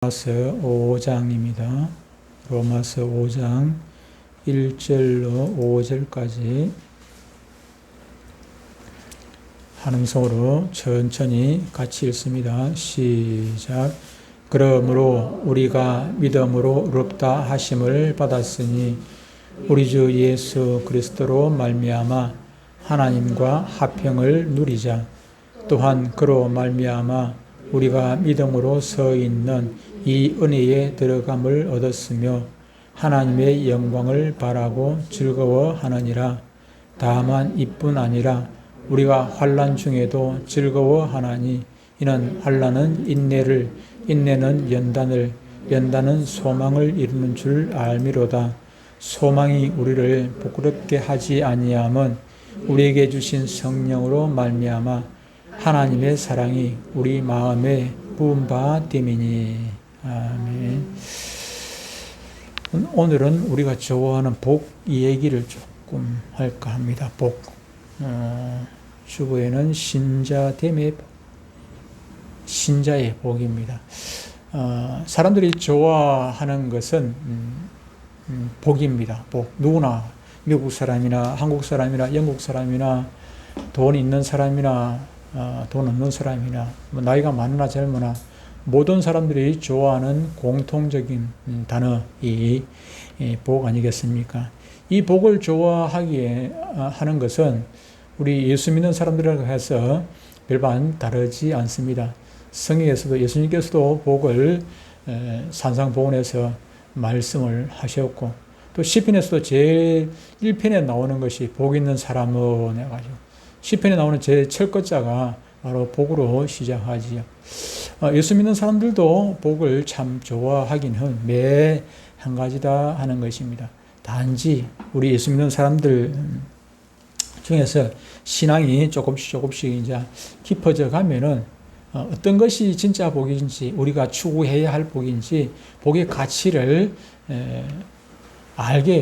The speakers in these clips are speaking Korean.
로마서 5장입니다. 로마서 5장 1절로 5절까지 한 음성으로 천천히 같이 읽습니다. 시작. 그러므로 우리가 믿음으로 의롭다 하심을 받았으니 우리 주 예수 그리스도로 말미암아 하나님과 화평을 누리자. 또한 그로 말미암아 우리가 믿음으로 서 있는 이 은혜에 들어감을 얻었으며 하나님의 영광을 바라고 즐거워하느니라. 다만 이뿐 아니라 우리가 환난 중에도 즐거워하나니 이는 환난은 인내를, 인내는 연단을, 연단은 소망을 이루는 줄 알미로다. 소망이 우리를 부끄럽게 하지 아니함은 우리에게 주신 성령으로 말미암아 하나님의 사랑이 우리 마음에 부은 바 됨이니. 아멘. 오늘은 우리가 좋아하는 복 얘기를 조금 할까 합니다. 복. 주보에는 신자됨의 복, 신자의 복입니다. 사람들이 좋아하는 것은 복입니다. 복. 누구나 미국 사람이나 한국 사람이나 영국 사람이나 돈 있는 사람이나 돈 없는 사람이나 나이가 많으나 젊으나 모든 사람들이 좋아하는 공통적인 단어 이 복 아니겠습니까? 이 복을 좋아하기에 하는 것은 우리 예수 믿는 사람들이라고 해서 별반 다르지 않습니다. 성경에서도 예수님께서도 복을 산상보훈에서 말씀을 하셨고 또 시편에서도 제일 1편에 나오는 것이 복 있는 사람은 해가지고 시편에 나오는 제 첫 글자가 바로 복으로 시작하지요. 예수 믿는 사람들도 복을 참 좋아하기는 매 한 가지다 하는 것입니다. 단지 우리 예수 믿는 사람들 중에서 신앙이 조금씩 이제 깊어져 가면은 어떤 것이 진짜 복인지 우리가 추구해야 할 복인지 복의 가치를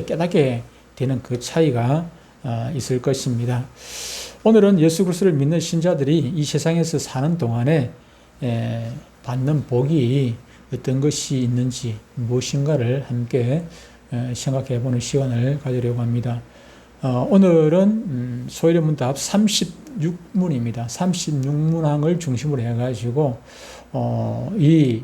깨닫게 되는 그 차이가 있을 것입니다. 오늘은 예수 그리스도를 믿는 신자들이 이 세상에서 사는 동안에 받는 복이 어떤 것이 있는지 무엇인가를 함께 생각해 보는 시간을 가지려고 합니다. 오늘은 소위문답 36문입니다. 36문항을 중심으로 해가지고 이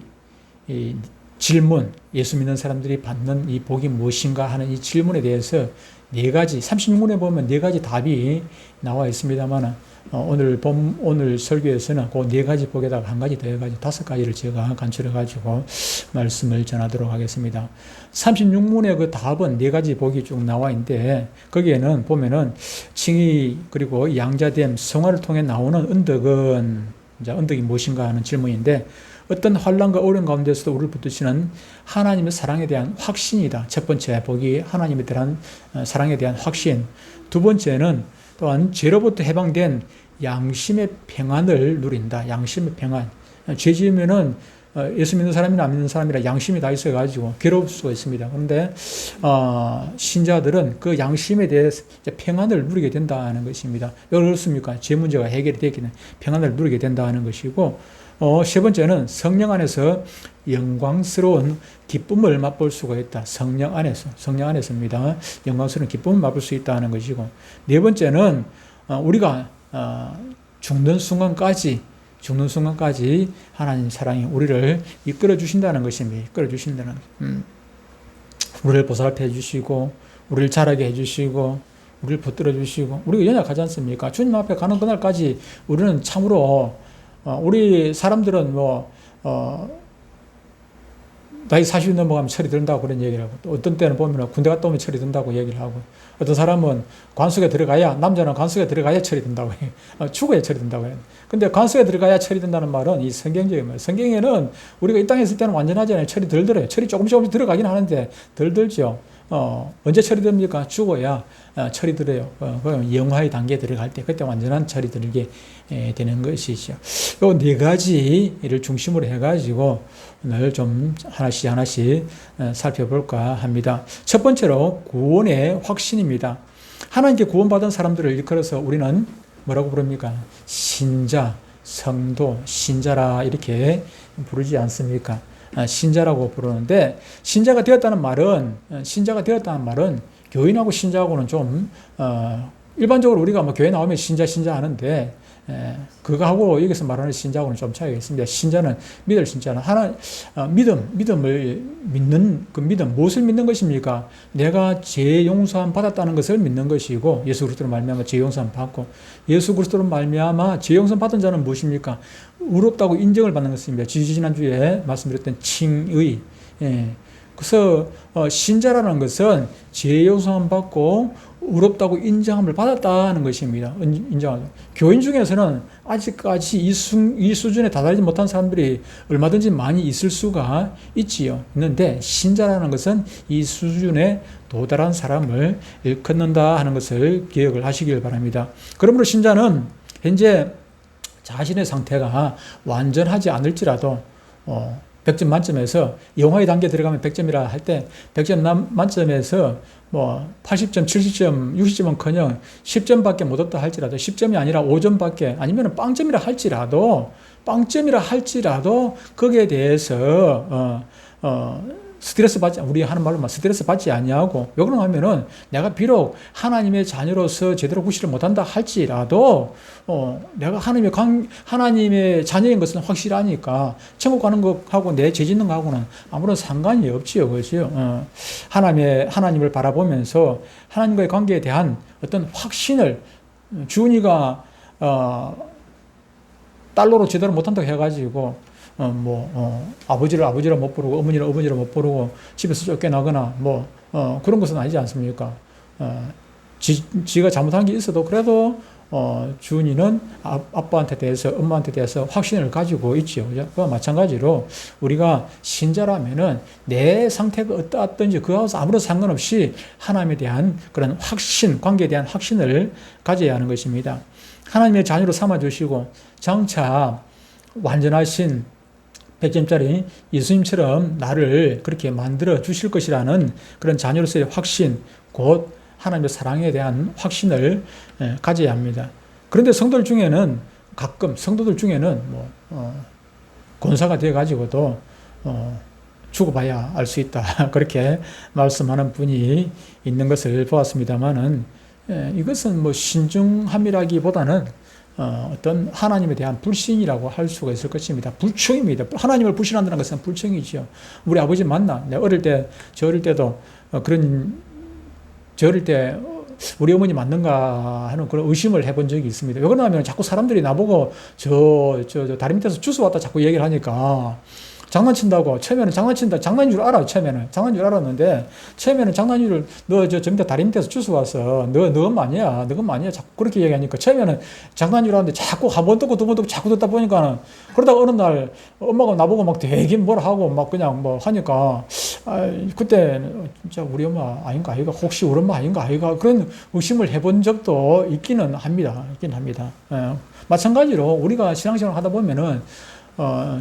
질문, 예수 믿는 사람들이 받는 이 복이 무엇인가 하는 이 질문에 대해서 4가지, 36문에 보면 4가지 답이 나와 있습니다만 오늘 설교에서는 그 4가지 복에다가 한 가지 더 해가지고 5가지를 제가 간추려가지고 말씀을 전하도록 하겠습니다. 36문의 그 답은 4가지 복이 쭉 나와 있는데 거기에는 보면은 칭의 그리고 양자됨, 성화를 통해 나오는 은덕은 이제 은덕이 무엇인가 하는 질문인데 어떤 환난과 어려움 가운데서도 우리를 붙드시는 하나님의 사랑에 대한 확신이다. 첫 번째 복이 하나님에 대한 사랑에 대한 확신. 두 번째는 또한 죄로부터 해방된 양심의 평안을 누린다. 양심의 평안. 죄 지으면은 예수 믿는 사람이나 안 믿는 사람이라 양심이 다 있어가지고 괴로울 수가 있습니다. 그런데 신자들은 그 양심에 대해서 평안을 누리게 된다는 것입니다. 왜 그렇습니까? 죄 문제가 해결이 되기는 평안을 누리게 된다는 것이고 세 번째는 성령 안에서 영광스러운 기쁨을 맛볼 수가 있다. 성령 안에서입니다. 영광스러운 기쁨을 맛볼 수 있다는 것이고 네 번째는 우리가 죽는 순간까지 하나님 사랑이 우리를 이끌어 주신다는 것입니다. 우리를 보살펴 주시고 우리를 자라게 해주시고 우리를 붙들어 주시고 우리가 연약하지 않습니까? 주님 앞에 가는 그날까지 우리는 참으로 우리 사람들은 나이 40이 넘어가면 철이 든다고 그런 얘기를 하고 또 어떤 때는 보면 군대 갔다 오면 철이 든다고 얘기를 하고 어떤 사람은 남자는 관속에 들어가야 철이 든다고 해요. 죽어야 철이 든다고 해요. 근데 관속에 들어가야 철이 든다는 말은 이 성경적인 말이에요. 성경에는 우리가 이 땅에 있을 때는 완전하지 않아요. 철이 덜 들어요. 철이 조금씩 들어가긴 하는데 덜 들죠. 언제 철이 듭니까? 죽어야 철이 들어요. 그럼 영화의 단계에 들어갈 때 그때 완전한 철이 들게 되는 것이죠. 요 4가지를 중심으로 해가지고 오늘 좀 하나씩 살펴볼까 합니다. 첫 번째로 구원의 확신입니다. 하나님께 구원받은 사람들을 일컬어서 우리는 뭐라고 부릅니까? 신자, 성도, 신자라 이렇게 부르지 않습니까? 신자라고 부르는데, 신자가 되었다는 말은 교인하고 신자하고는 좀 일반적으로 우리가 뭐 교회 나오면 신자 하는데, 그거하고 여기서 말하는 신자하고는 좀 차이가 있습니다. 신자는 믿을 신자는 믿음을 믿는 그 믿음, 무엇을 믿는 것입니까? 내가 죄 용서함 받았다는 것을 믿는 것이고, 예수 그리스도로 말미암아 죄 용서함 받고, 예수 그리스도로 말미암아 죄 용서 받은 자는 무엇입니까? 의롭다고 인정을 받는 것입니다. 지난주에 말씀드렸던 칭의. 그래서 신자라는 것은 죄 용서함 받고 의롭다고 인정함을 받았다는 것입니다. 인정하죠. 교인 중에서는 아직까지 이 수준에 다다르지 못한 사람들이 얼마든지 많이 있을 수가 있는데, 신자라는 것은 이 수준에 도달한 사람을 일컫는다 하는 것을 기억을 하시길 바랍니다. 그러므로 신자는 현재 자신의 상태가 완전하지 않을지라도 100점 만점에서, 영화의 단계에 들어가면 100점이라 할 때 100점 만점에서 뭐 80점, 70점, 60점은커녕 10점밖에 못 얻다 할지라도, 10점이 아니라 5점밖에, 아니면 빵점이라 할지라도 거기에 대해서 스트레스 받지, 우리 하는 말로 스트레스 받지 아니하고, 왜 그러냐 하면은 내가 비록 하나님의 자녀로서 제대로 구실을 못한다 할지라도 내가 하나님의 자녀인 것은 확실하니까 천국 가는 것하고 내 죄 짓는 것하고는 아무런 상관이 없지요. 그렇죠? 하나님을 바라보면서 하나님과의 관계에 대한 어떤 확신을, 주은이가 딸로로 제대로 못한다고 해가지고 아버지를 못 부르고 어머니를 못 부르고 집에서 쫓겨나거나 그런 것은 아니지 않습니까? 지가 잘못한 게 있어도 그래도 주은이는 아빠한테 대해서, 엄마한테 대해서 확신을 가지고 있죠. 그와 마찬가지로 우리가 신자라면은 내 상태가 어떠하든지 그하고 아무런 상관없이 하나님에 대한 그런 확신, 관계에 대한 확신을 가져야 하는 것입니다. 하나님의 자녀로 삼아주시고 장차 완전하신 100점짜리 예수님처럼 나를 그렇게 만들어 주실 것이라는 그런 자녀로서의 확신, 곧 하나님의 사랑에 대한 확신을 가져야 합니다. 그런데 성도들 중에는 권사가 되어가지고도 죽어봐야 알 수 있다, 그렇게 말씀하는 분이 있는 것을 보았습니다만은, 이것은 신중함이라기보다는 어떤 하나님에 대한 불신이라고 할 수가 있을 것입니다. 불충입니다. 하나님을 불신한다는 것은 불충이죠. 우리 아버지 맞나? 저 어릴 때도 우리 어머니 맞는가 하는 그런 의심을 해본 적이 있습니다. 왜 그러냐면 자꾸 사람들이 나보고 저 다리 밑에서 주워 왔다 자꾸 얘기를 하니까, 장난친다고, 처음에는 장난인 줄 알아, 장난인 줄 알았는데, 처음에는 장난을, 너 저 밑에 다리 밑에서 주워 왔어. 너 엄마 아니야. 자꾸 그렇게 얘기하니까, 처음에는 장난인 줄 알았는데, 자꾸 한 번 듣고 두 번 듣고 자꾸 듣다 보니까는, 그러다가 어느 날, 엄마가 나보고 막 되게 뭐라 하고, 막 그냥 하니까, 그때, 진짜 우리 엄마 아닌가, 혹시 우리 엄마 아닌가, 그런 의심을 해본 적도 있기는 합니다. 마찬가지로, 우리가 신앙생활 하다 보면은,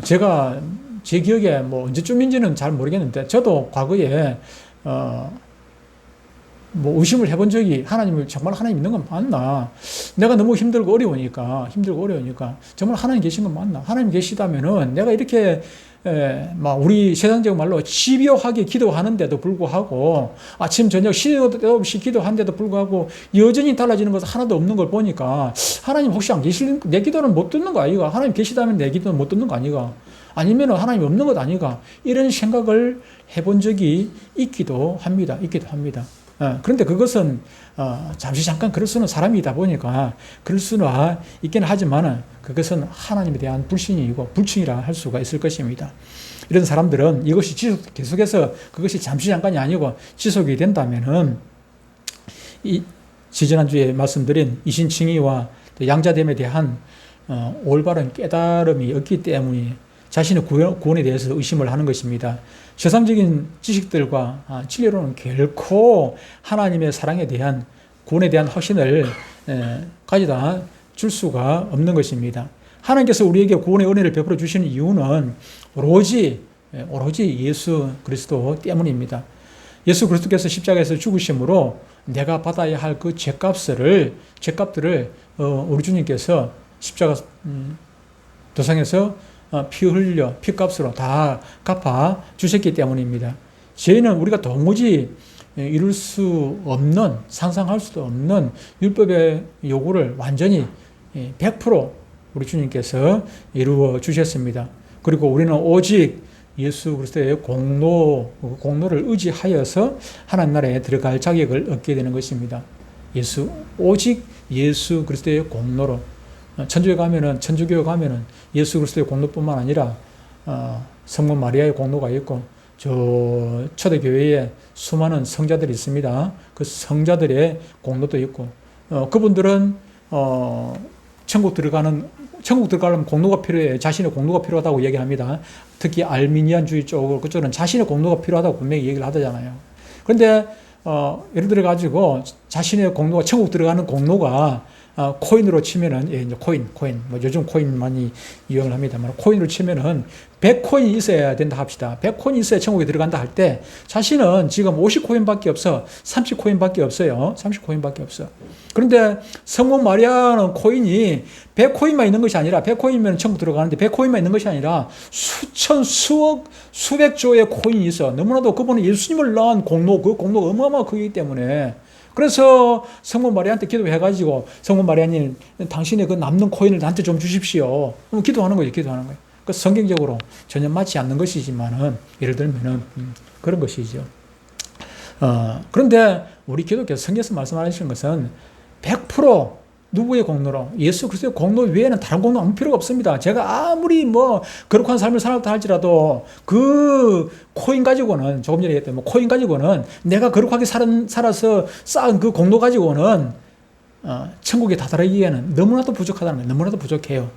제가 제 기억에 언제쯤인지는 잘 모르겠는데, 저도 과거에 의심을 해본 적이, 정말 하나님 있는 건 맞나? 내가 너무 힘들고 어려우니까 정말 하나님 계신 건 맞나? 하나님 계시다면은 내가 이렇게 우리 세상적 말로 집요하게 기도하는데도 불구하고, 아침 저녁 시도 없이 기도하는데도 불구하고 여전히 달라지는 것은 하나도 없는 걸 보니까, 하나님 혹시 안 계실, 내 기도는 못 듣는 거 아니가? 하나님 계시다면 내 기도는 못 듣는 거 아니가? 아니면 하나님 없는 것 아니가? 이런 생각을 해본 적이 있기도 합니다. 그런데 그것은 잠시 잠깐 그럴 수는, 사람이다 보니까 그럴 수는 있긴 하지만, 그것은 하나님에 대한 불신이고 불충이라 할 수가 있을 것입니다. 이런 사람들은 이것이 계속해서 그것이 잠시 잠깐이 아니고 지속이 된다면은, 지난주에 말씀드린 이신칭의와 양자됨에 대한 올바른 깨달음이 없기 때문에 자신의 구원에 대해서 의심을 하는 것입니다. 세상적인 지식들과 진리로는 결코 하나님의 사랑에 대한, 구원에 대한 확신을 가져다 줄 수가 없는 것입니다. 하나님께서 우리에게 구원의 은혜를 베풀어 주시는 이유는 오로지 예수 그리스도 때문입니다. 예수 그리스도께서 십자가에서 죽으심으로 내가 받아야 할 그 죄값들을 우리 주님께서 십자가 도상에서 피 흘려 피값으로 다 갚아 주셨기 때문입니다. 죄는 우리가 도무지 이룰 수 없는, 상상할 수도 없는 율법의 요구를 완전히 100% 우리 주님께서 이루어 주셨습니다. 그리고 우리는 오직 예수 그리스도의 공로를 의지하여서 하나님 나라에 들어갈 자격을 얻게 되는 것입니다. 오직 예수 그리스도의 공로로 천주교에 가면은 예수 그리스도의 공로뿐만 아니라 성모 마리아의 공로가 있고 저 초대교회에 수많은 성자들이 있습니다. 그 성자들의 공로도 있고 그분들은 천국 들어가려면 공로가 필요해요. 자신의 공로가 필요하다고 얘기합니다. 특히 알미니안주의 그쪽은 자신의 공로가 필요하다고 분명히 얘기를 하잖아요. 그런데 예를 들어 가지고 자신의 공로가 천국 들어가는 공로가 코인으로 치면은 이제 코인 뭐 요즘 코인 많이 이용을 합니다만 코인으로 치면은 100코인이 있어야 된다 합시다. 100코인이 있어야 천국에 들어간다 할 때 자신은 지금 50코인밖에 없어. 30코인밖에 없어요. 30코인밖에 없어. 그런데 성모 마리아는 코인이 100코인만 있는 것이 아니라 100코인이면 천국 들어가는데 100코인만 있는 것이 아니라 수천 수억 수백조의 코인이 있어. 너무나도 그분은 예수님을 낳은 공로, 그 공로가 어마어마하기 크기 때문에 그래서 성모 마리아한테 기도해가지고 성모 마리아님 당신의 그 남는 코인을 나한테 좀 주십시오. 그럼 기도하는 거죠. 기도하는 거예요. 그 성경적으로 전혀 맞지 않는 것이지만은 예를 들면은 그런 것이죠. 그런데 우리 기독교 성경에서 말씀하시는 것은 100% 누구의 공로로? 예수 그리스도의 공로 외에는 다른 공로 아무 필요가 없습니다. 제가 아무리 뭐 거룩한 삶을 살았다 할지라도 그 코인 가지고는 조금 전에 얘기했던 코인 가지고는 내가 거룩하게 살아서 쌓은 그 공로 가지고는 천국에 다다르기에는 너무나도 부족하다는 거예요. 너무나도 부족해요.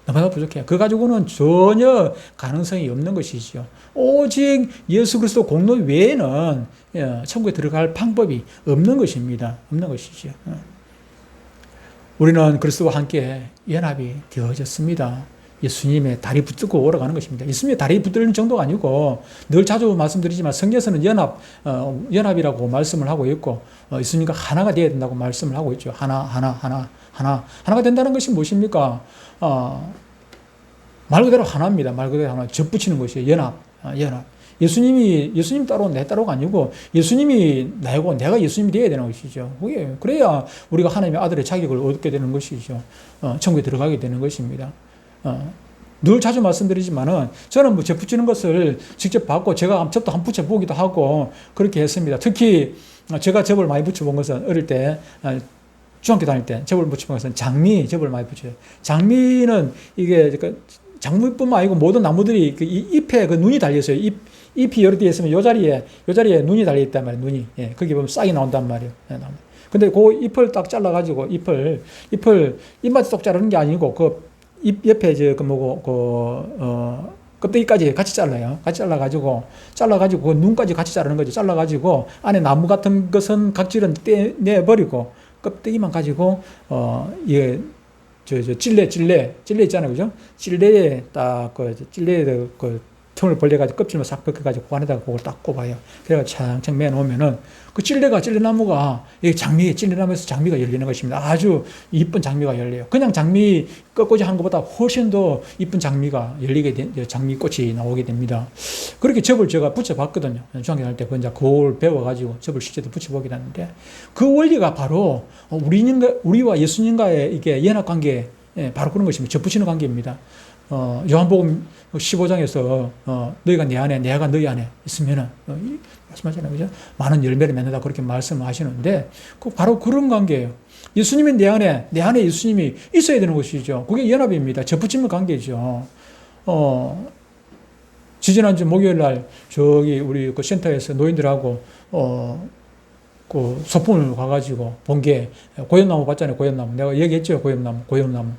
너무나도 부족해요. 그거 가지고는 전혀 가능성이 없는 것이죠. 오직 예수 그리스도 공로 외에는 천국에 들어갈 방법이 없는 것입니다. 없는 것이죠. 우리는 그리스도와 함께 연합이 되어졌습니다. 예수님의 다리 붙들고 오러가는 것입니다. 예수님의 다리 붙들는 정도가 아니고 늘 자주 말씀드리지만 성경에서는 연합이라고 말씀을 하고 있고 예수님과 하나가 되어야 된다고 말씀을 하고 있죠. 하나가 된다는 것이 무엇입니까? 말 그대로 하나입니다. 말 그대로 하나. 접붙이는 것이에요. 연합. 예수님 따로 내 따로가 아니고 예수님이 나고 내가 예수님이 되어야 되는 것이죠. 그래야 우리가 하나님의 아들의 자격을 얻게 되는 것이죠. 천국에 들어가게 되는 것입니다. 늘 자주 말씀드리지만은 저는 뭐 접붙이는 것을 직접 받고 제가 접도 한 붙여보기도 하고 그렇게 했습니다. 특히 제가 접을 많이 붙여본 것은 어릴 때 중학교 다닐 때 접을 붙여본 것은 장미 접을 많이 붙여요. 장미는 이게 장미뿐만 아니고 모든 나무들이 그 잎에 그 눈이 달려있어요. 잎이 여러 개 있으면 요 자리에 눈이 달려있단 말이에요. 눈이. 예, 거기 보면 싹이 나온단 말이에요. 근데 그 잎을 딱 잘라가지고 잎만 쏙 자르는 게 아니고 그 잎 옆에 껍데기까지 같이 잘라요. 같이 잘라가지고 그 눈까지 같이 자르는 거죠. 잘라가지고 안에 나무 같은 것은 각질은 떼내버리고 껍데기만 가지고 이게 찔레 있잖아요. 그죠? 찔레에 딱 찔레에 틈을 벌려가지고 껍질만 싹 벗겨가지고 그 안에다가 그걸 딱 꼽아요. 그래가지고 창창 매놓으면은 그 찔레나무가 찔레나무에서 장미가 열리는 것입니다. 아주 이쁜 장미가 열려요. 그냥 장미 꺾고지 하는 것보다 훨씬 더 이쁜 장미가 장미꽃이 나오게 됩니다. 그렇게 접을 제가 붙여봤거든요. 중학교 다닐 때 그걸 배워가지고 접을 실제로 붙여보긴 했는데 그 원리가 바로 우리와 예수님과의 이게 연합관계, 바로 그런 것입니다. 접붙이는 관계입니다. 요한복음 15장에서 너희가 내 안에 내가 너희 안에 있으면은 말씀하잖아요. 그죠? 많은 열매를 맺는다 그렇게 말씀하시는데 바로 그런 관계예요. 예수님이 내 안에 예수님이 있어야 되는 것이죠. 그게 연합입니다. 접붙이는 관계죠. 지지난주 목요일 날 저기 우리 그 센터에서 노인들하고 그 소풍을 가가지고 본 게 고엽나무 봤잖아요. 고엽나무 내가 얘기했죠. 고엽나무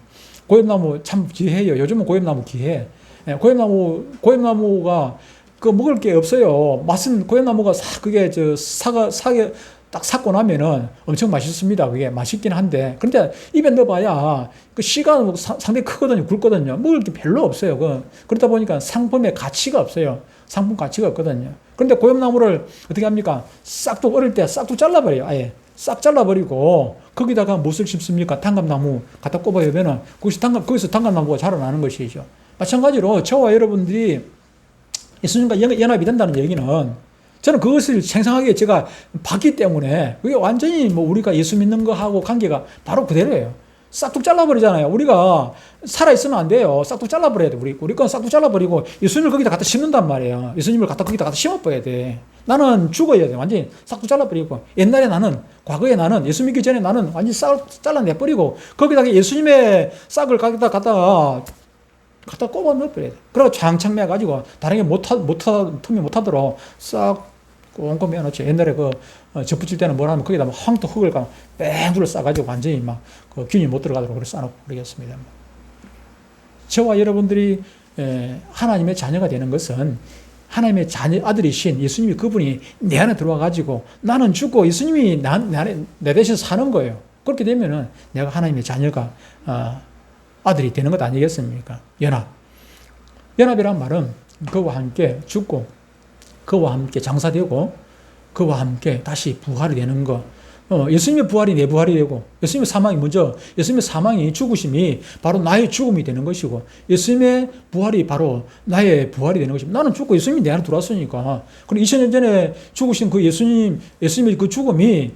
참 귀해요. 요즘은 고엽나무 귀해. 고엽나무가 그 먹을 게 없어요. 맛은 고엽나무가 그게 사게 딱 삭고 나면은 엄청 맛있습니다. 그게 맛있긴 한데 그런데 입에 넣어봐야 그 씨가 상당히 크거든요. 굵거든요. 먹을 게 별로 없어요. 그러다 보니까 상품의 가치가 없어요. 상품 가치가 없거든요. 그런데 고엽나무를 어떻게 합니까? 어릴 때 싹둑 잘라버려요. 아예. 싹 잘라버리고 거기다가 무엇을 심습니까? 단감나무 갖다 꼽아야면은 거기서 단감나무가 자라나는 것이죠. 마찬가지로 저와 여러분들이 예수님과 연합이 된다는 얘기는 저는 그것을 생생하게 제가 봤기 때문에 그게 완전히 뭐 우리가 예수 믿는 거하고 관계가 바로 그대로예요. 싹둑 잘라버리잖아요. 우리가 살아있으면 안 돼요. 싹둑 잘라버려야 돼. 우리 건 싹둑 잘라버리고 예수님을 거기다 갖다 심는단 말이에요. 예수님을 거기다 갖다 심어버려야 돼. 나는 죽어야 돼. 완전히 싹둑 잘라버리고. 옛날에 나는, 과거에 나는, 예수 믿기 전에 나는 완전히 싹 잘라내버리고 거기다가 예수님의 싹을 거기다 갖다 꼽아 넣어버려야 돼. 그리고 창창 매가지고 다른 게 틈이 못하도록 싹 꼼꼼히 해놓지. 옛날에 접붙일 때는 뭘 하면 거기다 황토 흙을 뺑 둘러싸가지고 완전히 그 균이 못 들어가도록 그렇게 쌓아놓고 그러겠습니다. 저와 여러분들이 하나님의 자녀가 되는 것은 하나님의 아들이신 예수님이 그분이 내 안에 들어와가지고 나는 죽고 예수님이 내 대신 사는 거예요. 그렇게 되면은 내가 하나님의 자녀가, 아들이 되는 것 아니겠습니까? 연합이란 말은 그와 함께 죽고, 그와 함께 장사되고, 그와 함께 다시 부활이 되는 거. 예수님의 부활이 내 부활이 되고, 예수님의 사망이 먼저, 예수님의 사망이 죽으심이 바로 나의 죽음이 되는 것이고, 예수님의 부활이 바로 나의 부활이 되는 것입니다. 나는 죽고 예수님이 내 안에 들어왔으니까. 그리고 2000년 전에 죽으신 그 예수님의 그 죽음이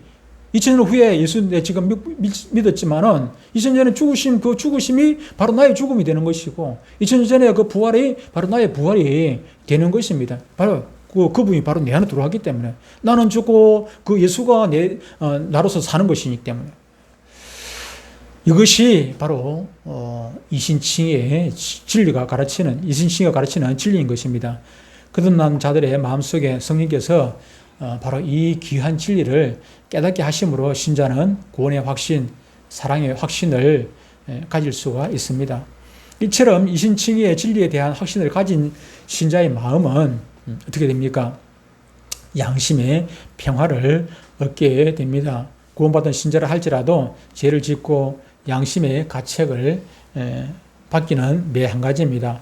2000년 후에 예수님 지금 믿었지만은 2000년 전에 죽으신 그 죽으심이 바로 나의 죽음이 되는 것이고 2000년 전에 그 부활이 바로 나의 부활이 되는 것입니다. 바로 그분이 바로 내 안에 들어왔기 때문에 나는 죽고 그 예수가 나로서 사는 것이기 때문에 이것이 바로 이신칭의 진리가 가르치는 진리인 것입니다. 거듭난 자들의 마음속에 성령께서 바로 이 귀한 진리를 깨닫게 하심으로 신자는 구원의 확신, 사랑의 확신을 가질 수가 있습니다. 이처럼 이신칭의 진리에 대한 확신을 가진 신자의 마음은 어떻게 됩니까? 양심의 평화를 얻게 됩니다. 구원받은 신자라 할지라도 죄를 짓고 양심의 가책을 받기는 매 한 가지입니다.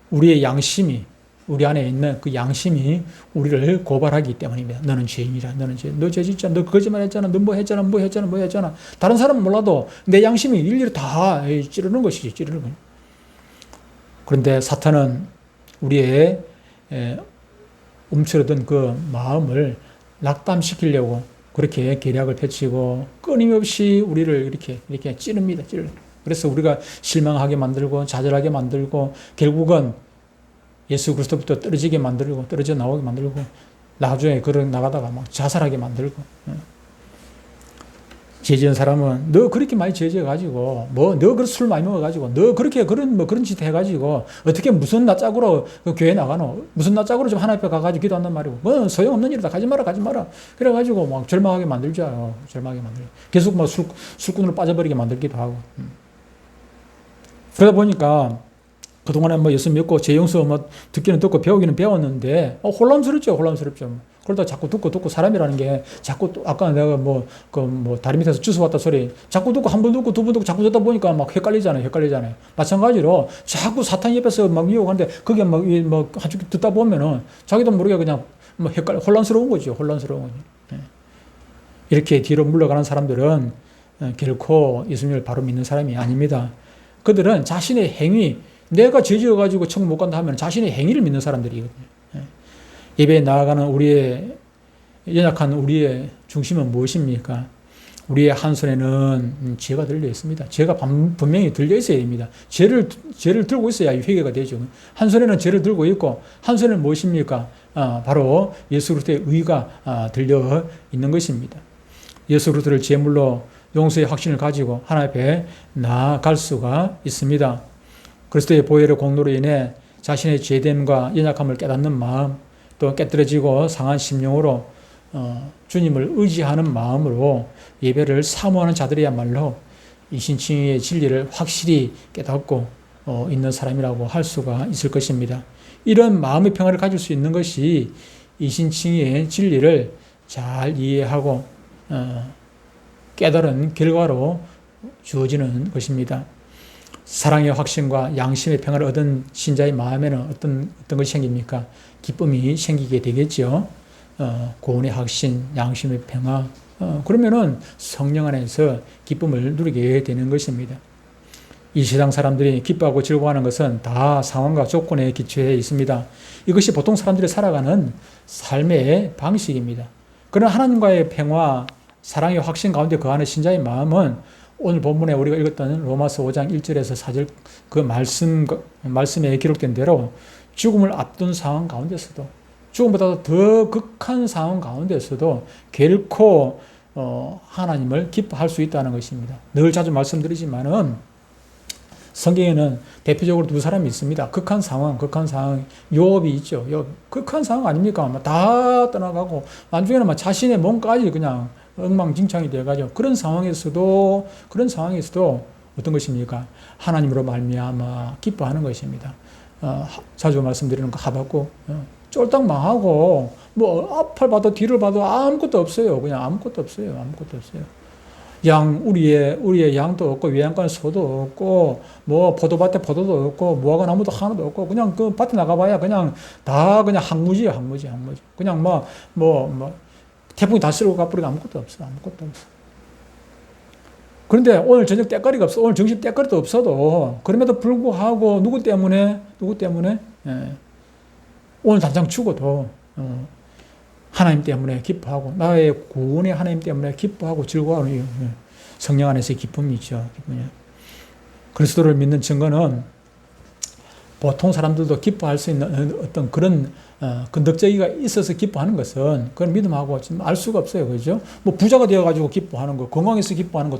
우리의 양심이 우리 안에 있는 그 양심이 우리를 고발하기 때문입니다. 너는 죄인이라, 너는 너 죄 짓잖아, 너 거짓말 했잖아, 너 뭐 했잖아. 다른 사람은 몰라도 내 양심이 일일이 다 찌르는 것이지, 찌르는 거예요. 그런데 사탄은 우리의 움츠러든 그 마음을 낙담시키려고 그렇게 계략을 펼치고 끊임없이 우리를 이렇게 찌릅니다. 그래서 우리가 실망하게 만들고 좌절하게 만들고 결국은 예수 그리스도부터 떨어지게 만들고 떨어져 나오게 만들고 나중에 나가다가 막 자살하게 만들고 죄 지은 사람은 너 그렇게 많이 죄 지어가지고 너 그런 술 많이 먹어가지고 너 그렇게 그런 짓 해가지고 어떻게 무슨 낯짝으로 그 교회 나가노 무슨 낯짝으로 좀 하나님 앞에 가가지고 기도한단 말이고 뭐 소용없는 일이다 가지 마라 그래가지고 막 절망하게 만들죠. 계속 막 술꾼으로 빠져버리게 만들기도 하고 그러다 보니까 그동안에 뭐 예수 믿고 제 용서 듣기는 듣고 배우기는 배웠는데 혼란스럽죠. 그러다 자꾸 듣고 사람이라는 게 자꾸 아까 내가 다리 밑에서 주워 왔다 소리 자꾸 듣고 한 번 듣고 두 번 듣고 자꾸 듣다 보니까 막 헷갈리잖아요. 마찬가지로 자꾸 사탄 옆에서 막 유혹하는데 그게 막 한쪽 듣다 보면은 자기도 모르게 그냥 혼란스러운 거죠. 이렇게 뒤로 물러가는 사람들은 결코 예수님을 바로 믿는 사람이 아닙니다. 그들은 자신의 행위 내가 죄 지어가지고 천국 못 간다 하면 자신의 행위를 믿는 사람들이거든요. 예배에 나아가는 연약한 우리의 중심은 무엇입니까? 우리의 한 손에는 죄가 들려 있습니다. 죄가 분명히 들려 있어야 됩니다. 죄를 들고 있어야 회개가 되죠. 한 손에는 죄를 들고 있고 한 손에는 무엇입니까? 바로 예수 그리스도의 의가 들려 있는 것입니다. 예수 그리스도를 제물로 용서의 확신을 가지고 하나님 앞에 나아갈 수가 있습니다. 그리스도의 보혈의 공로로 인해 자신의 죄됨과 연약함을 깨닫는 마음, 또 깨뜨려지고 상한 심령으로 주님을 의지하는 마음으로 예배를 사모하는 자들이야말로 이신칭의 진리를 확실히 깨닫고 있는 사람이라고 할 수가 있을 것입니다. 이런 마음의 평화를 가질 수 있는 것이 이신칭의 진리를 잘 이해하고 깨달은 결과로 주어지는 것입니다. 사랑의 확신과 양심의 평화를 얻은 신자의 마음에는 어떤 것이 생깁니까? 기쁨이 생기게 되겠죠. 구원의 확신, 양심의 평화. 그러면은 성령 안에서 기쁨을 누리게 되는 것입니다. 이 세상 사람들이 기뻐하고 즐거워하는 것은 다 상황과 조건에 기초해 있습니다. 이것이 보통 사람들이 살아가는 삶의 방식입니다. 그러나 하나님과의 평화, 사랑의 확신 가운데 거하는 신자의 마음은 오늘 본문에 우리가 읽었던 로마서 5장 1절에서 4절 그 말씀에 기록된 대로 죽음을 앞둔 상황 가운데서도 죽음보다 더 극한 상황 가운데서도 결코 하나님을 기뻐할 수 있다는 것입니다. 늘 자주 말씀드리지만은 성경에는 대표적으로 두 사람이 있습니다. 극한 상황. 욥이 있죠. 욥. 극한 상황 아닙니까? 다 떠나가고 나중에는 자신의 몸까지 그냥 엉망진창이 돼가지고 그런 상황에서도 어떤 것입니까? 하나님으로 말미암아 기뻐하는 것입니다. 자주 말씀드리는 거 하박국 쫄딱 망하고 앞을 봐도 뒤를 봐도 아무것도 없어요. 그냥 아무것도 없어요. 우리의 양도 없고 외양간에 소도 없고 포도밭에 포도도 없고 무화과 나무도 하나도 없고 그냥 그 밭에 나가봐야 그냥 다 그냥 항무지예요. 항무지. 그냥 태풍이 다 쓸고 가버리고 아무것도 없어. 그런데 오늘 저녁 때거리가 없어. 오늘 점심 때거리도 없어도 그럼에도 불구하고 누구 때문에 오늘 당장 죽어도 하나님 때문에 기뻐하고 나의 구원의 하나님 때문에 기뻐하고 즐거워하는 성령 안에서의 기쁨이죠. 그리스도를 믿는 증거는 보통 사람들도 기뻐할 수 있는 어떤 그런 근덕저기가 있어서 기뻐하는 것은 그건 믿음하고 지금 알 수가 없어요. 그죠? 부자가 되어가지고 기뻐하는 거, 건강해서 기뻐하는 거,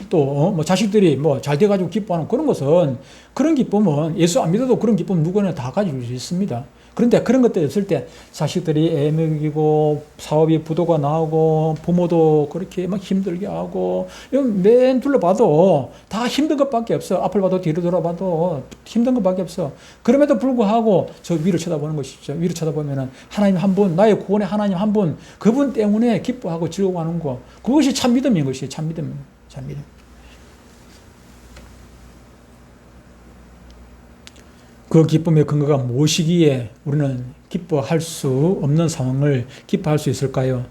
또 자식들이 잘 돼가지고 기뻐하는 그런 것은 그런 기쁨은 예수 안 믿어도 그런 기쁨 누구나 다 가지고 있습니다. 그런데 그런 것들이 없을 때 자식들이 애 먹이고 사업이 부도가 나오고 부모도 그렇게 막 힘들게 하고 맨 둘러봐도 다 힘든 것밖에 없어. 앞을 봐도 뒤로 돌아봐도 힘든 것밖에 없어. 그럼에도 불구하고 저 위로 쳐다보는 것이죠. 위로 쳐다보면은 하나님 한 분, 나의 구원의 하나님 한 분, 그분 때문에 기뻐하고 즐거워하는 거. 그것이 참 믿음인 것이에요. 참 믿음. 그 기쁨의 근거가 무엇이기에 우리는 기뻐할 수 없는 상황을 기뻐할 수 있을까요?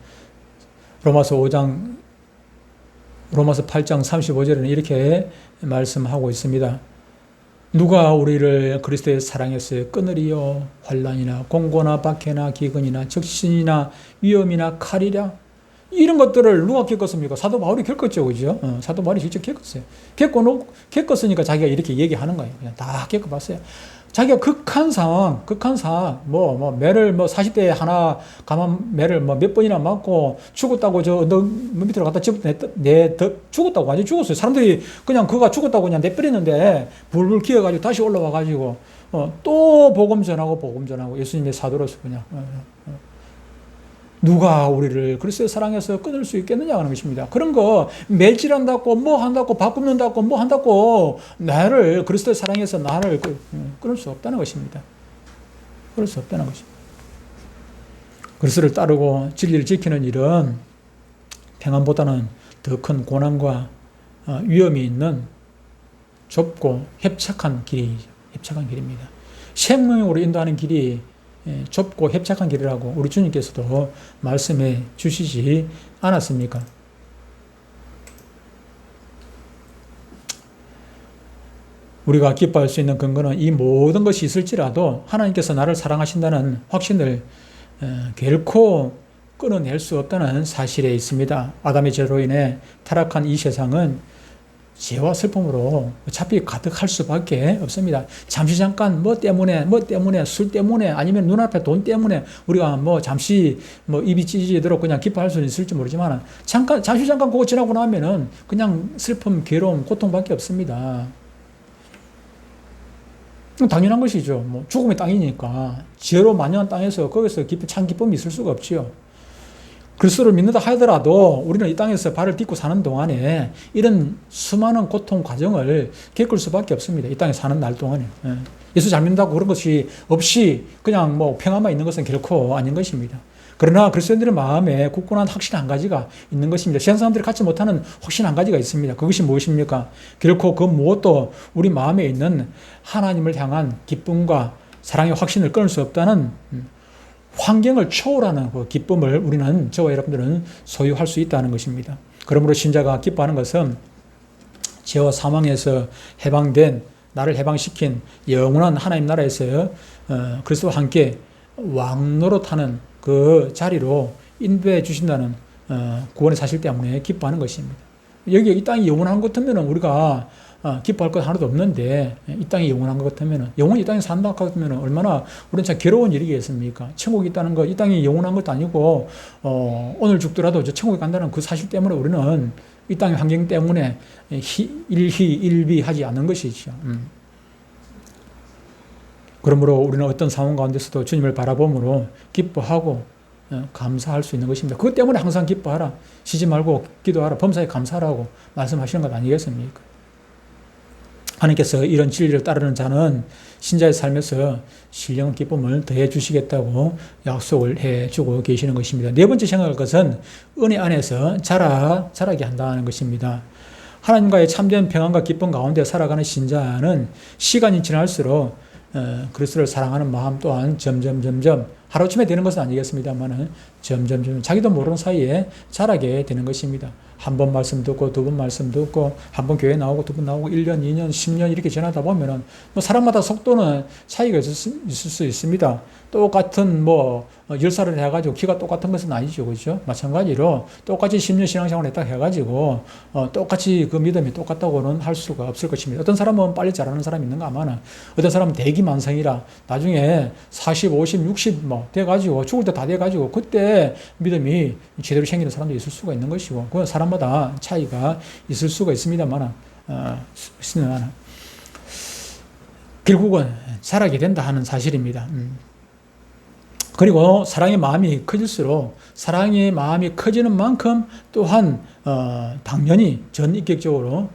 로마서 8장 35절에는 이렇게 말씀하고 있습니다. 누가 우리를 그리스도의 사랑에서 끊으리요? 환난이나 공고나 박해나 기근이나 적신이나 위험이나 칼이랴? 이런 것들을 누가 겪었습니까? 사도 바울이 겪었죠. 그죠? 사도 바울이 직접 겪었어요. 겪었으니까 자기가 이렇게 얘기하는 거예요. 그냥 다 겪어봤어요. 자기가 극한 상황, 매를 40대에 하나 가만 매를 몇 번이나 맞고 죽었다고 저 언덕 밑으로 갖다 죽었다고 완전히 죽었어요. 사람들이 그냥 그가 죽었다고 그냥 내버리는데 불불 기어가지고 다시 올라와가지고 또 복음 전하고 예수님의 사도로서 그냥 누가 우리를 그리스도의 사랑에서 끊을 수 있겠느냐 하는 것입니다. 그런 거 멜질한다고 한다고 바꾸는다고 한다고 나를 그리스도의 사랑에서 나를 끊을 수 없다는 것입니다. 그리스도를 따르고 진리를 지키는 일은 평안보다는 더 큰 고난과 위험이 있는 좁고 협착한 길입니다. 생명으로 인도하는 길이 좁고 협착한 길이라고 우리 주님께서도 말씀해 주시지 않았습니까? 우리가 기뻐할 수 있는 근거는 이 모든 것이 있을지라도 하나님께서 나를 사랑하신다는 확신을 결코 끊어낼 수 없다는 사실에 있습니다. 아담의 죄로 인해 타락한 이 세상은 죄와 슬픔으로 어차피 가득할 수밖에 없습니다. 잠시 잠깐 술 때문에 아니면 눈앞에 돈 때문에 우리가 잠시 입이 찢어지도록 그냥 기뻐할 수는 있을지 모르지만 잠시 잠깐 그거 지나고 나면은 그냥 슬픔, 괴로움, 고통밖에 없습니다. 당연한 것이죠. 죽음의 땅이니까 죄로 만연한 땅에서 거기서 참 기쁨이 있을 수가 없지요. 그리스도를 믿는다 하더라도 우리는 이 땅에서 발을 딛고 사는 동안에 이런 수많은 고통 과정을 겪을 수밖에 없습니다. 이 땅에 사는 날 동안에. 예수 잘 믿는다고 그런 것이 없이 그냥 평안만 있는 것은 결코 아닌 것입니다. 그러나 그리스도인들의 마음에 굳건한 확신 한 가지가 있는 것입니다. 세상 사람들이 갖지 못하는 확신 한 가지가 있습니다. 그것이 무엇입니까? 결코 그 무엇도 우리 마음에 있는 하나님을 향한 기쁨과 사랑의 확신을 끊을 수 없다는 환경을 초월하는 그 기쁨을 저와 여러분들은 소유할 수 있다는 것입니다. 그러므로 신자가 기뻐하는 것은 죄와 사망에서 해방된, 나를 해방시킨 영원한 하나님 나라에서 그리스도와 함께 왕노릇하는 그 자리로 인도해 주신다는 구원의 사실 때문에 기뻐하는 것입니다. 여기 이 땅이 영원한 것 같으면 우리가 기뻐할 것 하나도 없는데, 이 땅이 영원한 것 같으면, 영원히 이 땅에 산다 같으면 얼마나 우리는 참 괴로운 일이겠습니까? 천국이 있다는 것, 이 땅이 영원한 것도 아니고 오늘 죽더라도 저 천국에 간다는 그 사실 때문에 우리는 이 땅의 환경 때문에 일희일비하지 않는 것이죠. 그러므로 우리는 어떤 상황 가운데서도 주님을 바라봄으로 기뻐하고 감사할 수 있는 것입니다. 그것 때문에 항상 기뻐하라, 쉬지 말고 기도하라, 범사에 감사하라고 말씀하시는 것 아니겠습니까? 하나님께서 이런 진리를 따르는 자는 신자의 삶에서 신령한 기쁨을 더해 주시겠다고 약속을 해 주고 계시는 것입니다. 네 번째 생각할 것은 은혜 안에서 자라게 한다는 것입니다. 하나님과의 참된 평안과 기쁨 가운데 살아가는 신자는 시간이 지날수록 그리스도를 사랑하는 마음 또한 점점 하루아침에 되는 것은 아니겠습니다만 점점 자기도 모르는 사이에 자라게 되는 것입니다. 한 번 말씀 듣고 두 번 말씀 듣고 한 번 교회 나오고 두 번 나오고 1년, 2년, 10년 이렇게 지나다 보면은 뭐 사람마다 속도는 차이가 있을 수 있습니다. 똑같은 10살을 해가지고 키가 똑같은 것은 아니죠. 그죠? 마찬가지로 똑같이 10년 신앙생활을 했다 해가지고 똑같이 그 믿음이 똑같다고는 할 수가 없을 것입니다. 어떤 사람은 빨리 자라는 사람이 있는가 하면은 어떤 사람은 대기만성이라 나중에 40, 50, 60 돼가지고 죽을 때 다 돼가지고 그때 믿음이 제대로 생기는 사람도 있을 수가 있는 것이고, 그건 사람마다 차이가 있을 수가 있습니다만 결국은 자라게 된다 하는 사실입니다. 그리고 사랑의 마음이 커질수록 사랑의 마음이 커지는 만큼 또한 당연히 전인격적으로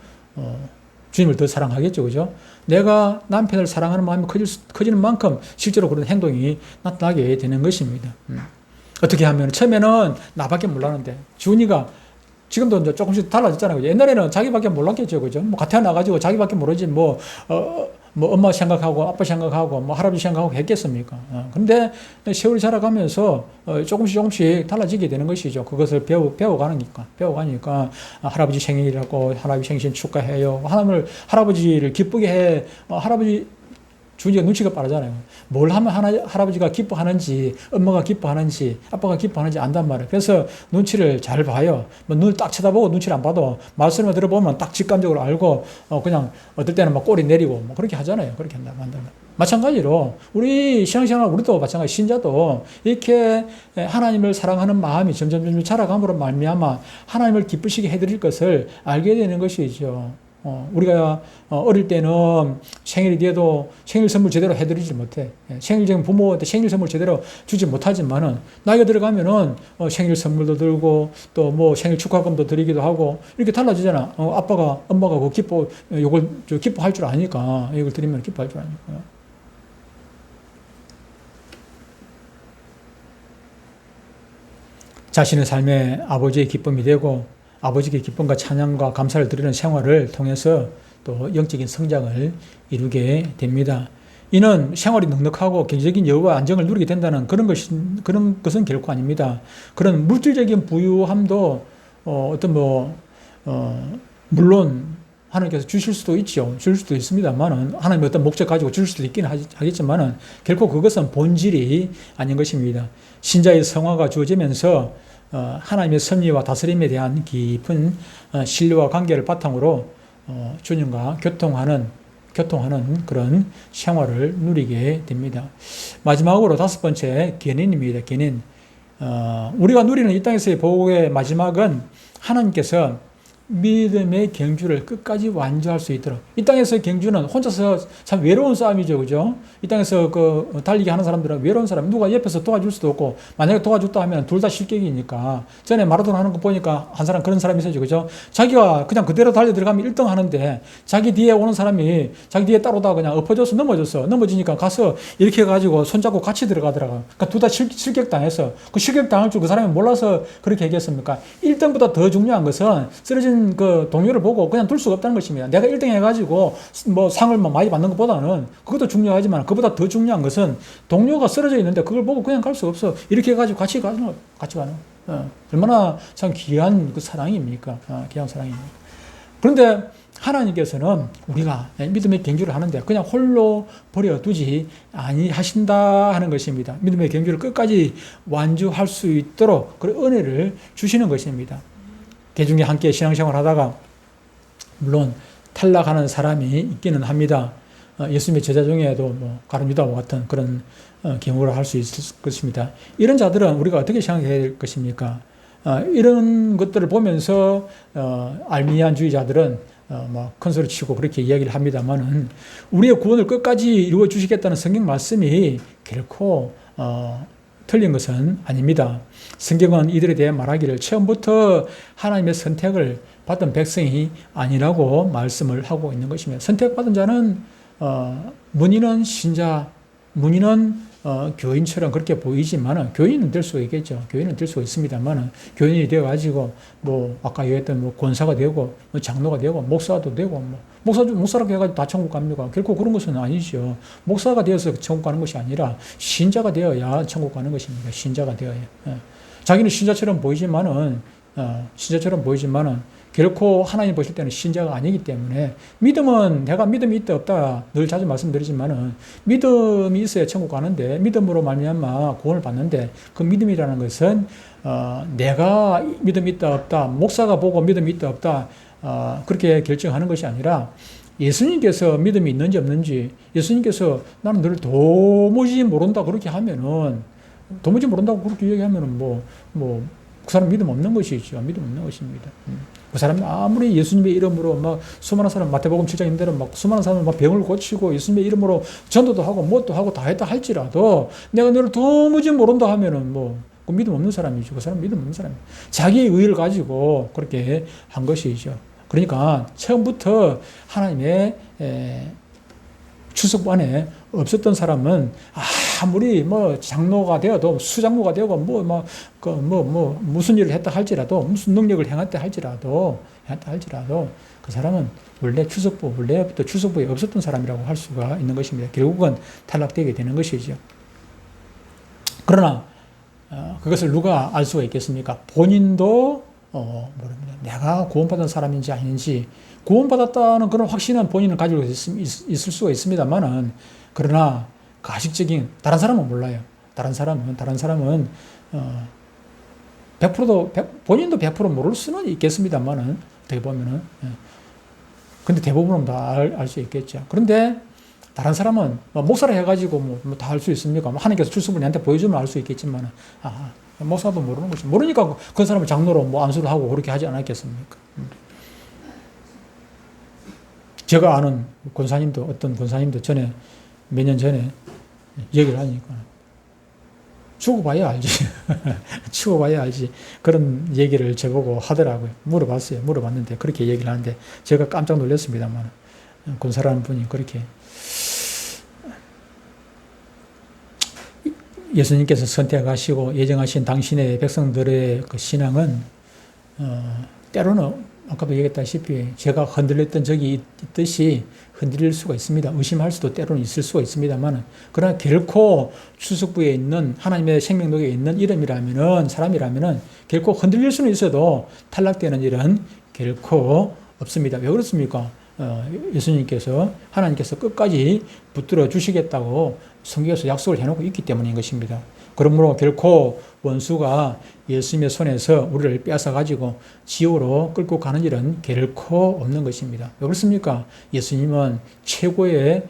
주님을 더 사랑하겠죠. 그죠? 내가 남편을 사랑하는 마음이 커지는 만큼 실제로 그런 행동이 나타나게 되는 것입니다. 어떻게 하면 처음에는 나밖에 몰랐는데 주은이가 지금도 이제 조금씩 달라졌잖아요. 그죠? 옛날에는 자기밖에 몰랐겠죠. 그죠? 같이 나가지고 자기밖에 모르지 엄마 생각하고 아빠 생각하고 할아버지 생각하고 했겠습니까? 근데 세월이 자라가면서 조금씩 달라지게 되는 것이죠. 그것을 배워가니까 할아버지 생일이라고 할아버지 생신 축하해요. 할아버지를 기쁘게 해. 할아버지 주니가 눈치가 빠르잖아요. 뭘 하면 할아버지가 기뻐하는지, 엄마가 기뻐하는지, 아빠가 기뻐하는지 안단 말이에요. 그래서 눈치를 잘 봐요. 눈을 딱 쳐다보고 눈치를 안 봐도 말씀을 들어보면 딱 직감적으로 알고, 그냥 어떨 때는 꼬리 내리고, 그렇게 하잖아요. 그렇게 한다. 마찬가지로, 우리 신앙생활, 우리도 마찬가지, 신자도 이렇게 하나님을 사랑하는 마음이 점점 자라감으로 말미암아 하나님을 기쁘시게 해드릴 것을 알게 되는 것이죠. 우리가 어릴 때는 생일이 돼도 생일 선물 제대로 해드리지 못해. 생일적인 부모한테 생일 선물 제대로 주지 못하지만은 나이가 들어가면은 생일 선물도 들고 또 생일 축하금도 드리기도 하고 이렇게 달라지잖아. 엄마가 요걸 기뻐할 줄 아니까 이걸 드리면 기뻐할 줄 아니까. 자신의 삶에 아버지의 기쁨이 되고 아버지께 기쁨과 찬양과 감사를 드리는 생활을 통해서 또 영적인 성장을 이루게 됩니다. 이는 생활이 넉넉하고 경제적인 여유와 안정을 누리게 된다는 그런 것은 결코 아닙니다. 그런 물질적인 부유함도 물론 하나님께서 주실 수도 있죠. 줄 수도 있습니다만은 하나님의 어떤 목적 가지고 줄 수도 있긴 하겠지만은 결코 그것은 본질이 아닌 것입니다. 신자의 성화가 주어지면서 하나님의 섭리와 다스림에 대한 깊은 신뢰와 관계를 바탕으로 주님과 교통하는 그런 생활을 누리게 됩니다. 마지막으로 다섯 번째, 견인입니다. 견인. 우리가 누리는 이 땅에서의 복의 마지막은 하나님께서 믿음의 경주를 끝까지 완주할 수 있도록. 이 땅에서의 경주는 혼자서 참 외로운 싸움이죠. 그죠? 이 땅에서 달리기 하는 사람들은 외로운 사람, 누가 옆에서 도와줄 수도 없고, 만약에 도와줬다 하면 둘 다 실격이니까. 전에 마라톤 하는 거 보니까 한 사람, 그런 사람이 있었죠. 그죠? 자기가 그냥 그대로 달려 들어가면 1등 하는데, 자기 뒤에 오는 사람이 자기 뒤에 따라오다가 그냥 엎어져서 넘어지니까 가서 이렇게 해가지고 손잡고 같이 들어가더라고요. 그러니까 둘 다 실격당해서, 그 실격당할 줄 그 사람이 몰라서 그렇게 얘기했습니까? 1등보다 더 중요한 것은 쓰러진 그 동료를 보고 그냥 둘 수가 없다는 것입니다. 내가 1등 해가지고 상을 많이 받는 것보다는 그것도 중요하지만 그보다 더 중요한 것은 동료가 쓰러져 있는데 그걸 보고 그냥 갈 수 없어. 이렇게 해가지고 같이 가는. 얼마나 참 귀한 그 사랑입니까? 귀한 사랑입니다. 그런데 하나님께서는 우리가 믿음의 경주를 하는데 그냥 홀로 버려두지 아니하신다 하는 것입니다. 믿음의 경주를 끝까지 완주할 수 있도록 그런 은혜를 주시는 것입니다. 대중에 함께 신앙생활 하다가 물론 탈락하는 사람이 있기는 합니다. 예수님의 제자 중에도 뭐 가룟 유다와 같은 그런 경우를 할 수 있을 것입니다. 이런 자들은 우리가 어떻게 생각해야 될 것입니까? 이런 것들을 보면서 알미안주의자들은 막 큰 소리 치고 그렇게 이야기를 합니다만은 우리의 구원을 끝까지 이루어 주시겠다는 성경 말씀이 결코 틀린 것은 아닙니다. 성경은 이들에 대해 말하기를 처음부터 하나님의 선택을 받은 백성이 아니라고 말씀을 하고 있는 것입니다. 선택받은 자는 문의는 신자, 문의는 교인처럼 그렇게 보이지만은 교인은 될 수가 있겠죠. 교인은 될 수가 있습니다만은 교인이 되어가지고 뭐 아까 얘기했던 뭐 권사가 되고 뭐 장로가 되고 목사도 되고 뭐 목사라고 해가지고 다 천국 갑니까? 결코 그런 것은 아니죠. 목사가 되어서 천국 가는 것이 아니라 신자가 되어야 천국 가는 것입니다. 신자가 되어야. 자기는 신자처럼 보이지만은 결코 하나님 보실 때는 신자가 아니기 때문에 믿음은 내가 믿음이 있다 없다 늘 자주 말씀드리지만은 믿음이 있어야 천국 가는데 믿음으로 말미암아 구원을 받는데 그 믿음이라는 것은 내가 믿음이 있다 없다 목사가 보고 믿음이 있다 없다 그렇게 결정하는 것이 아니라 예수님께서 믿음이 있는지 없는지 예수님께서 나는 너를 도무지 모른다 그렇게 하면은 도무지 모른다고 그렇게 얘기하면은 그 사람 믿음 없는 것이죠. 믿음 없는 것입니다. 그 사람이 아무리 예수님의 이름으로 막 수많은 사람 마태복음 7장인대로 막 수많은 사람을 막 병을 고치고 예수님의 이름으로 전도도 하고 뭣도 하고 다 했다 할지라도 내가 너를 도무지 모른다 하면은 그 믿음 없는 사람이죠. 그 사람 믿음 없는 사람이에요. 자기의 의를 가지고 그렇게 한 것이죠. 그러니까 처음부터 하나님의 추수반에 없었던 사람은 아무리 장로가 되어도 수장로가 되고 무슨 일을 했다 할지라도 무슨 능력을 행했다 할지라도 그 사람은 원래부터 추석부에 없었던 사람이라고 할 수가 있는 것입니다. 결국은 탈락되게 되는 것이죠. 그러나 그것을 누가 알 수가 있겠습니까? 본인도 모릅니다. 내가 구원받은 사람인지 아닌지 구원받았다는 그런 확신은 본인은 가지고 있을 수가 있습니다만은 그러나 가식적인 다른 사람은 몰라요. 다른 사람은 100%도 본인도 100% 모를 수는 있겠습니다만은 어떻게 보면은 근데 대부분은 다 알 수 있겠죠. 그런데 다른 사람은 목사를 해가지고 다 알 수 있습니까? 하나님께서 출석을 내한테 보여주면 알 수 있겠지만은 목사도 모르는 것이 모르니까 그 사람을 장로로 안수를 하고 그렇게 하지 않았겠습니까? 제가 아는 어떤 권사님도 몇 년 전에 얘기를 하니까 죽어봐야 알지. 죽어봐야 알지. 그런 얘기를 저보고 하더라고요. 물어봤는데 그렇게 얘기를 하는데 제가 깜짝 놀랐습니다만 권사라는 분이 그렇게 예수님께서 선택하시고 예정하신 당신의 백성들의 그 신앙은 때로는 아까도 얘기했다시피 제가 흔들렸던 적이 있듯이 흔들릴 수가 있습니다. 의심할 수도 때로는 있을 수가 있습니다만 그러나 결코 추석부에 있는 하나님의 생명록에 있는 사람이라면은 결코 흔들릴 수는 있어도 탈락되는 일은 결코 없습니다. 왜 그렇습니까? 하나님께서 끝까지 붙들어 주시겠다고 성경에서 약속을 해놓고 있기 때문인 것입니다. 그러므로 결코 원수가 예수님의 손에서 우리를 빼앗아가지고 지옥으로 끌고 가는 일은 결코 없는 것입니다. 왜 그렇습니까? 예수님은 최고의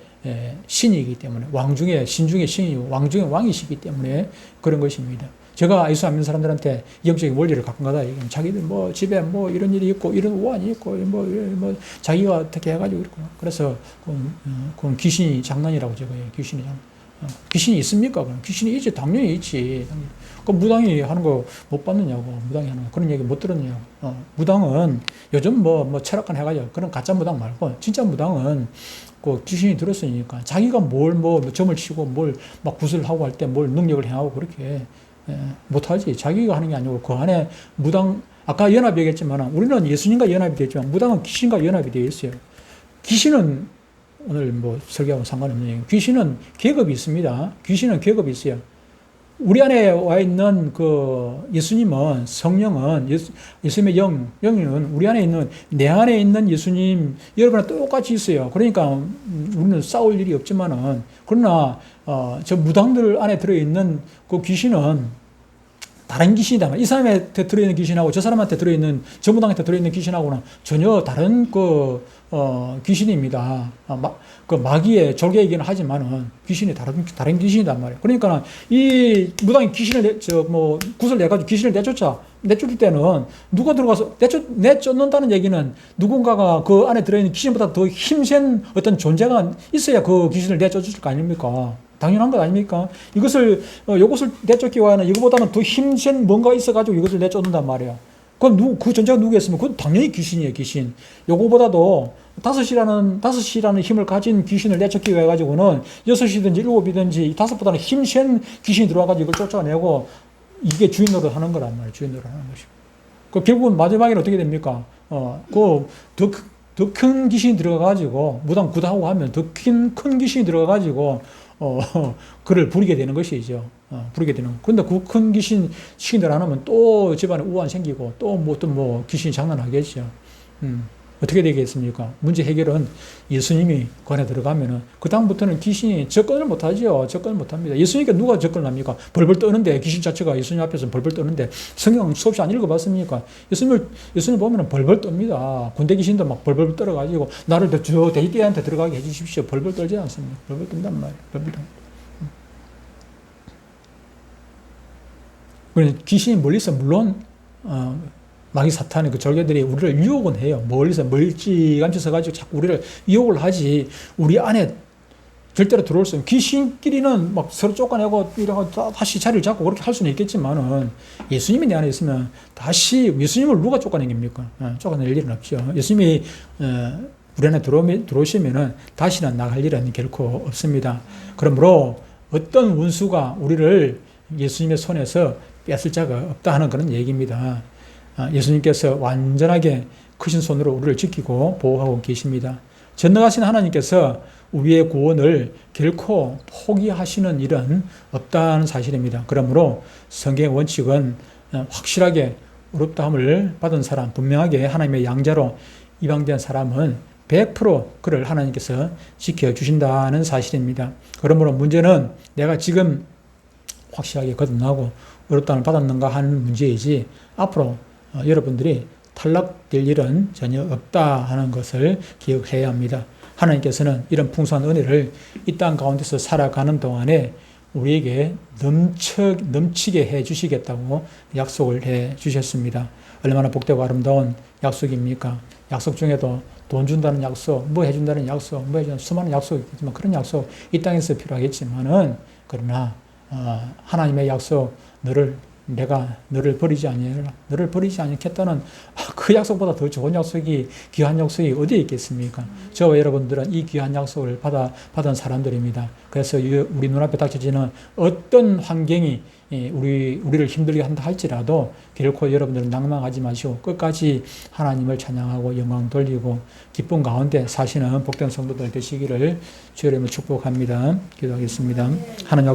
신이기 때문에 왕 중에 신 중에 신이고 왕 중에 왕이시기 때문에 그런 것입니다. 제가 예수 안 믿는 사람들한테 영적인 원리를 가끔가다 얘기하면 자기들 집에 이런 일이 있고 이런 우환이 있고 자기가 어떻게 해가지고 이렇게 그래서 그건 귀신이 장난이라고 제가 귀신이 장난. 귀신이 있습니까? 그럼 귀신이 있지. 당연히 있지. 그 무당이 하는 거 못 받느냐고. 무당이 하는 거. 그런 얘기 못 들었냐고. 무당은 요즘 철학관 해가지고 그런 가짜 무당 말고 진짜 무당은 그 귀신이 들었으니까 자기가 점을 치고 막 구슬을 하고 할 때 능력을 행하고 그렇게 못하지. 자기가 하는 게 아니고 그 안에 무당, 아까 연합이 얘기했지만 우리는 예수님과 연합이 되었지만 무당은 귀신과 연합이 되어 있어요. 귀신은 오늘 설교하고 상관없는 얘기. 귀신은 계급이 있습니다. 귀신은 계급이 있어요. 우리 안에 와 있는 그 예수님은, 성령은, 예수님의 영은 우리 안에 있는, 내 안에 있는 예수님, 여러분과 똑같이 있어요. 그러니까 우리는 싸울 일이 없지만은, 그러나, 저 무당들 안에 들어있는 그 귀신은 다른 귀신이다. 이 사람한테 들어있는 귀신하고 저 사람한테 들어있는, 저 무당한테 들어있는 귀신하고는 전혀 다른 귀신입니다. 그 마귀의 졸개이기는 하지만은 귀신이 다른 귀신이단 말이에요. 그러니까 이 무당이 귀신을 굿을 내가지고 귀신을 내쫓을 때는 누가 들어가서 내쫓는다는 얘기는 누군가가 그 안에 들어있는 귀신보다 더 힘센 어떤 존재가 있어야 그 귀신을 내쫓을 거 아닙니까? 당연한 것 아닙니까? 이것을 내쫓기 위해서는 이거보다는 더 힘센 뭔가 있어가지고 이것을 내쫓는단 말이에요. 그 존재가 누구였으면 그건 당연히 귀신이에요, 귀신. 요거보다도 5이라는 힘을 가진 귀신을 내쫓기 위해 가지고는 6이든지 7이든지 5보다는 힘센 귀신이 들어와가지고 이걸 쫓아내고 이게 주인 노릇 하는 거란 말이에요. 주인 노릇 하는 것이고. 결국은 마지막에는 어떻게 됩니까? 더 큰 귀신이 들어가가지고, 무당 구다하고 하면 더 큰 귀신이 들어가가지고, 그를 부리게 되는 것이죠. 부리게 되는. 근데 그 큰 귀신 시킨대로 안 하면 또 집안에 우환 생기고, 또 귀신이 장난하겠죠. 어떻게 되겠습니까? 문제 해결은 예수님이 관에 들어가면은, 그다음부터는 귀신이 접근을 못하죠. 접근을 못합니다. 예수님께 누가 접근을 합니까? 벌벌 떠는데, 귀신 자체가 예수님 앞에서 벌벌 떠는데, 성경 수없이 안 읽어봤습니까? 예수님 보면은 벌벌 떱니다. 군대 귀신도 막 벌벌 떨어가지고, 나를 저 대기한테 들어가게 해주십시오. 벌벌 떨지 않습니다. 벌벌 뜬단 말이에요. 벌벌 뜬. 귀신이 멀리서 물론, 마귀 사탄의 그 절개들이 우리를 유혹은 해요. 멀리서 멀찌감치 서가지고 자꾸 우리를 유혹을 하지, 우리 안에 절대로 들어올 수 없어요. 귀신끼리는 막 서로 쫓아내고 이러고 다시 자리를 잡고 그렇게 할 수는 있겠지만은, 예수님이 내 안에 있으면 다시, 예수님을 누가 쫓아내깁니까? 쫓아낼 일은 없죠. 예수님이 우리 안에 들어오시면은 다시는 나갈 일은 결코 없습니다. 그러므로 어떤 원수가 우리를 예수님의 손에서 뺏을 자가 없다 하는 그런 얘기입니다. 예수님께서 완전하게 크신 손으로 우리를 지키고 보호하고 계십니다. 전능하신 하나님께서 우리의 구원을 결코 포기하시는 일은 없다는 사실입니다. 그러므로 성경의 원칙은 확실하게 의롭다함을 받은 사람, 분명하게 하나님의 양자로 입양된 사람은 100% 그를 하나님께서 지켜주신다는 사실입니다. 그러므로 문제는 내가 지금 확실하게 거듭나고 의롭다함을 받았는가 하는 문제이지, 앞으로 여러분들이 탈락될 일은 전혀 없다 하는 것을 기억해야 합니다. 하나님께서는 이런 풍성한 은혜를 이 땅 가운데서 살아가는 동안에 우리에게 넘치게 해 주시겠다고 약속을 해 주셨습니다. 얼마나 복되고 아름다운 약속입니까? 약속 중에도 돈 준다는 약속, 뭐 해준다는 약속, 뭐 해준다는 수많은 약속이 있지만, 그런 약속 이 땅에서 필요하겠지만은, 그러나 하나님의 약속, 내가 너를 버리지 아니하리라, 너를 버리지 않겠다는 그 약속보다 더 좋은 약속이, 귀한 약속이 어디에 있겠습니까? 저와 여러분들은 이 귀한 약속을 받은 사람들입니다. 그래서 우리 눈앞에 닥쳐지는 어떤 환경이 우리를 힘들게 한다 할지라도 결코 여러분들은 낭망하지 마시고 끝까지 하나님을 찬양하고 영광 돌리고 기쁨 가운데 사시는 복된 성도들 되시기를 주의 이름으로 축복합니다. 기도하겠습니다. 하나님